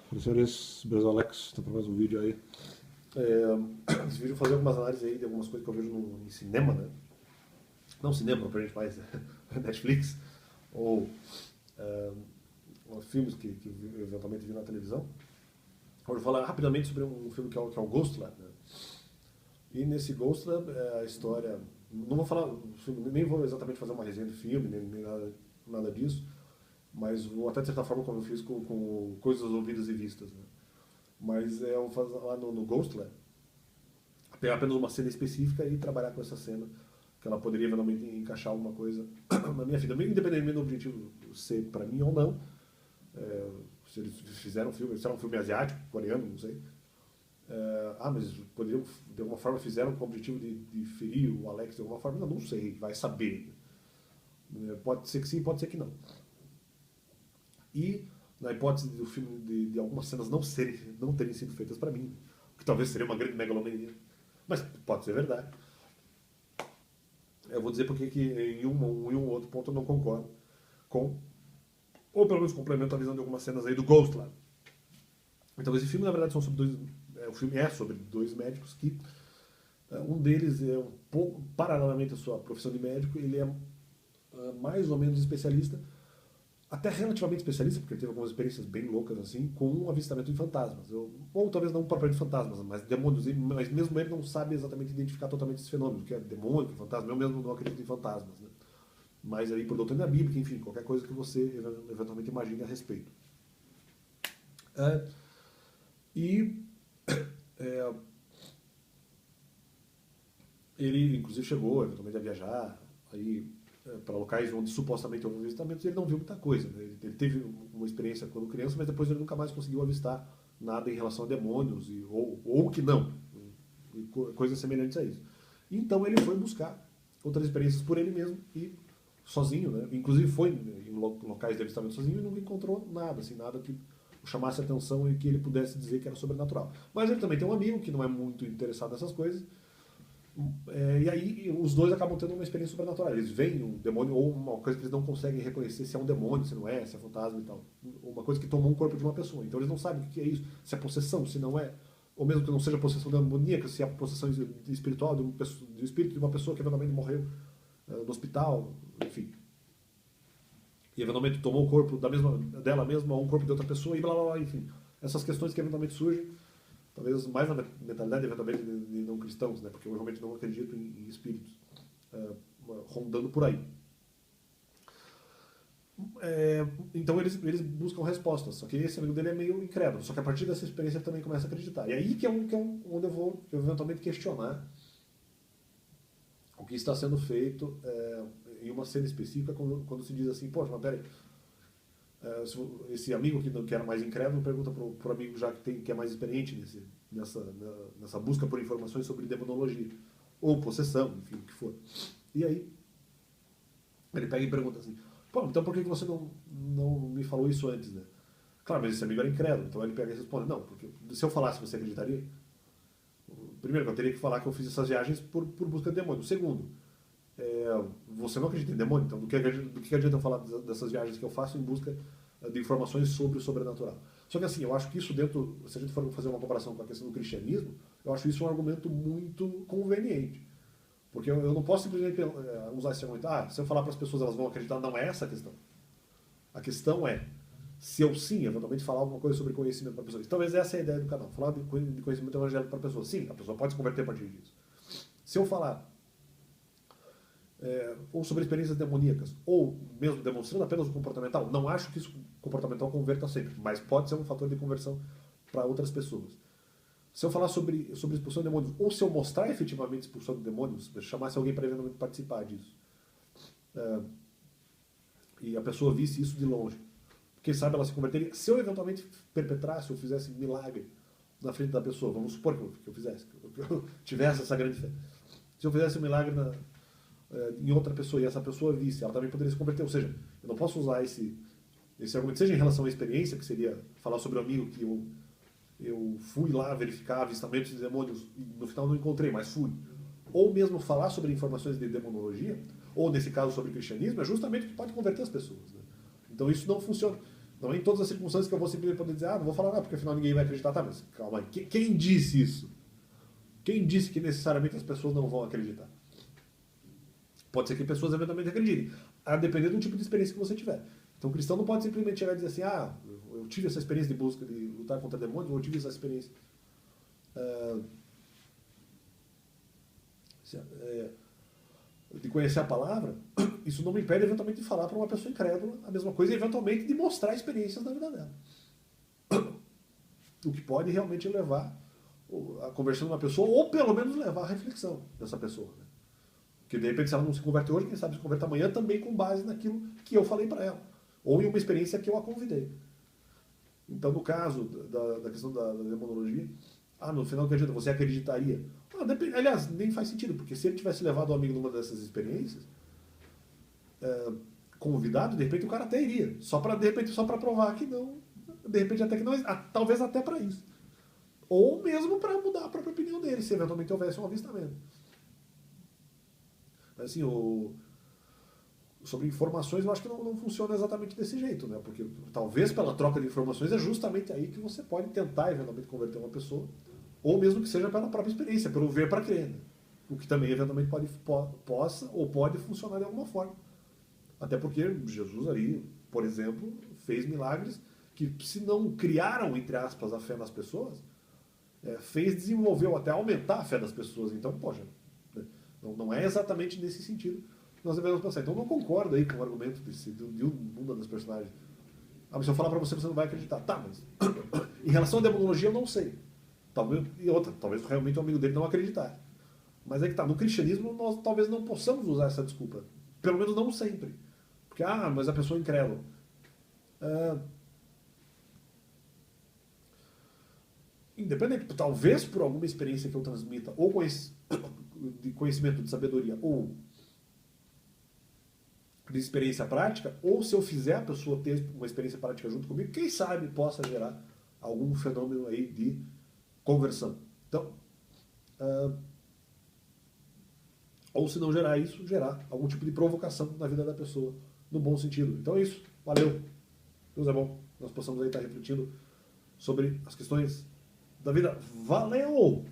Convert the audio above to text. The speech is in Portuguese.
Professores Brasolex, está para mais um vídeo aí. Esse vídeo eu vou fazer algumas análises aí de algumas coisas que eu vejo em cinema, né? Não cinema, propriamente mais, Netflix, ou filmes que eu eventualmente vi na televisão. Eu vou falar rapidamente sobre um filme que é o Ghost Lab, né? E nesse Ghost Lab, a história... Não vou falar do filme, nem vou exatamente fazer uma resenha do filme, nem nada disso, mas vou até de certa forma como eu fiz com coisas ouvidas e vistas, né? Mas eu vou fazer lá no Ghost Lab, pegar apenas uma cena específica e trabalhar com essa cena, que ela poderia eventualmente encaixar alguma coisa na minha vida, independentemente do objetivo ser para mim ou não. Se eles fizeram um filme asiático, coreano, não sei. Mas poderiam, de alguma forma, fizeram com o objetivo de ferir o Alex de alguma forma? Não sei, vai saber. Pode ser que sim, pode ser que não. E, na hipótese do filme de algumas cenas não terem sido feitas para mim, que talvez seria uma grande megalomania, mas pode ser verdade. Eu vou dizer porque que em um outro ponto eu não concordo com, ou pelo menos complemento a visão de algumas cenas aí do Ghost Lab. Então esse filme na verdade são sobre o filme é sobre dois médicos que um deles é um pouco, paralelamente à sua profissão de médico, ele é mais ou menos especialista, até relativamente especialista, porque ele teve algumas experiências bem loucas assim, com um avistamento de fantasmas. Ou talvez não propriamente fantasmas, mas demônios. Mas mesmo ele não sabe exatamente identificar totalmente esses fenômenos, que é demônio, que é fantasma. Eu mesmo não acredito em fantasmas, né? Mas aí por doutrina bíblica, enfim, qualquer coisa que você eventualmente imagine a respeito. E ele, inclusive, chegou eventualmente a viajar aí para locais onde supostamente houve avistamentos e ele não viu muita coisa, né? Ele teve uma experiência quando criança, mas depois ele nunca mais conseguiu avistar nada em relação a demônios, ou que não, e coisas semelhantes a isso. Então ele foi buscar outras experiências por ele mesmo e sozinho, né? Inclusive foi em locais de avistamento sozinho e nunca encontrou nada, assim, nada que o chamasse a atenção e que ele pudesse dizer que era sobrenatural. Mas ele também tem um amigo que não é muito interessado nessas coisas. E aí os dois acabam tendo uma experiência sobrenatural. Eles veem um demônio ou uma coisa que eles não conseguem reconhecer se é um demônio, se não é, se é fantasma e tal. Uma coisa que tomou um corpo de uma pessoa. Então eles não sabem o que é isso, se é possessão, se não é. Ou mesmo que não seja possessão demoníaca, se é possessão espiritual do espírito de uma pessoa que eventualmente morreu no hospital, enfim. E eventualmente tomou o corpo dela mesma ou um corpo de outra pessoa e blá blá blá, enfim. Essas questões que eventualmente surgem. Talvez mais na mentalidade, eventualmente, de não cristãos, né? Porque eu realmente não acredito em espíritos rondando por aí. Então eles buscam respostas, só que esse amigo dele é meio incrédulo, só que a partir dessa experiência ele também começa a acreditar. E aí que é onde eu vou eventualmente questionar o que está sendo feito em uma cena específica quando se diz assim, poxa, mas peraí, esse amigo que era mais incrédulo pergunta para o amigo já que é mais experiente nessa busca por informações sobre demonologia ou possessão, enfim, o que for. E aí ele pega e pergunta assim, pô, então por que você não me falou isso antes, né? Claro, mas esse amigo era incrédulo, então ele pega e responde, não, porque se eu falasse você acreditaria? Primeiro, eu teria que falar que eu fiz essas viagens por busca de demônio. Segundo, você não acredita em demônio, então do que adianta eu falar dessas viagens que eu faço em busca de informações sobre o sobrenatural? Só que assim, eu acho que isso dentro, se a gente for fazer uma comparação com a questão do cristianismo, eu acho isso um argumento muito conveniente. Porque eu não posso simplesmente usar esse argumento, se eu falar para as pessoas elas vão acreditar, não é essa a questão. A questão é, se eu sim, eventualmente falar alguma coisa sobre conhecimento para pessoas. Talvez essa é a ideia do canal, falar de conhecimento evangélico para pessoas. Sim, a pessoa pode se converter a partir disso. Se eu falar ou sobre experiências demoníacas, ou mesmo demonstrando apenas o comportamental, não acho que isso comportamental converta sempre, mas pode ser um fator de conversão para outras pessoas. Se eu falar sobre expulsão de demônios, ou se eu mostrar efetivamente expulsão de demônios, chamasse alguém para eventualmente participar disso, e a pessoa visse isso de longe, quem sabe ela se converteria. Se eu eventualmente perpetrasse ou fizesse milagre na frente da pessoa, vamos supor que eu fizesse, que eu tivesse essa grande fé. Se eu fizesse um milagre em outra pessoa e essa pessoa visse, ela também poderia se converter. Ou seja, eu não posso usar esse argumento, seja em relação à experiência, que seria falar sobre o amigo que eu fui lá verificar avistamentos de demônios e no final não encontrei, mas fui. Ou mesmo falar sobre informações de demonologia, ou nesse caso sobre cristianismo, é justamente o que pode converter as pessoas, né? Então isso não funciona. Não é em todas as circunstâncias que eu vou simplesmente poder dizer, não vou falar nada, porque afinal ninguém vai acreditar. Tá, mas calma aí. Quem disse isso? Quem disse que necessariamente as pessoas não vão acreditar? Pode ser que pessoas eventualmente acreditem, a depender do tipo de experiência que você tiver. Então o cristão não pode simplesmente chegar e dizer assim, eu tive essa experiência de busca, de lutar contra demônios, ou eu tive essa experiência de conhecer a palavra. Isso não me impede eventualmente de falar para uma pessoa incrédula a mesma coisa e eventualmente de mostrar experiências da vida dela. O que pode realmente levar a conversão de uma pessoa, ou pelo menos levar a reflexão dessa pessoa. Né? Porque de repente, se ela não se converte hoje, quem sabe se converte amanhã também com base naquilo que eu falei para ela. Ou em uma experiência que eu a convidei. Então, no caso da questão da demonologia, no final que você acreditaria? Depende, aliás, nem faz sentido, porque se ele tivesse levado o amigo numa dessas experiências, convidado, de repente o cara até iria. De repente, só para provar que não. De repente, até que não. Talvez até para isso. Ou mesmo para mudar a própria opinião dele, se eventualmente houvesse um avistamento. Mas, assim, sobre informações, eu acho que não funciona exatamente desse jeito, né? Porque talvez pela troca de informações é justamente aí que você pode tentar eventualmente converter uma pessoa, ou mesmo que seja pela própria experiência, pelo ver para crer, né? O que também eventualmente possa ou pode funcionar de alguma forma. Até porque Jesus ali, por exemplo, fez milagres que, se não criaram, entre aspas, a fé nas pessoas, desenvolveu até aumentar a fé das pessoas. Então, poxa, né? Não é exatamente nesse sentido que nós devemos pensar. Então, não concordo aí com o argumento de uma das personagens. Mas se eu falar para você, você não vai acreditar. Tá, mas em relação à demonologia, eu não sei. Talvez realmente o amigo dele não acreditar. Mas é que tá, no cristianismo nós talvez não possamos usar essa desculpa. Pelo menos não sempre. Porque, mas a pessoa é incrédula. Independente, talvez por alguma experiência que eu transmita, ou de conhecimento, de sabedoria, ou de experiência prática, ou se eu fizer a pessoa ter uma experiência prática junto comigo, quem sabe possa gerar algum fenômeno aí de conversão. Então, ou se não gerar isso, gerar algum tipo de provocação na vida da pessoa, no bom sentido. Então é isso. Valeu. Deus é bom. Nós possamos aí estar refletindo sobre as questões da vida. Valeu!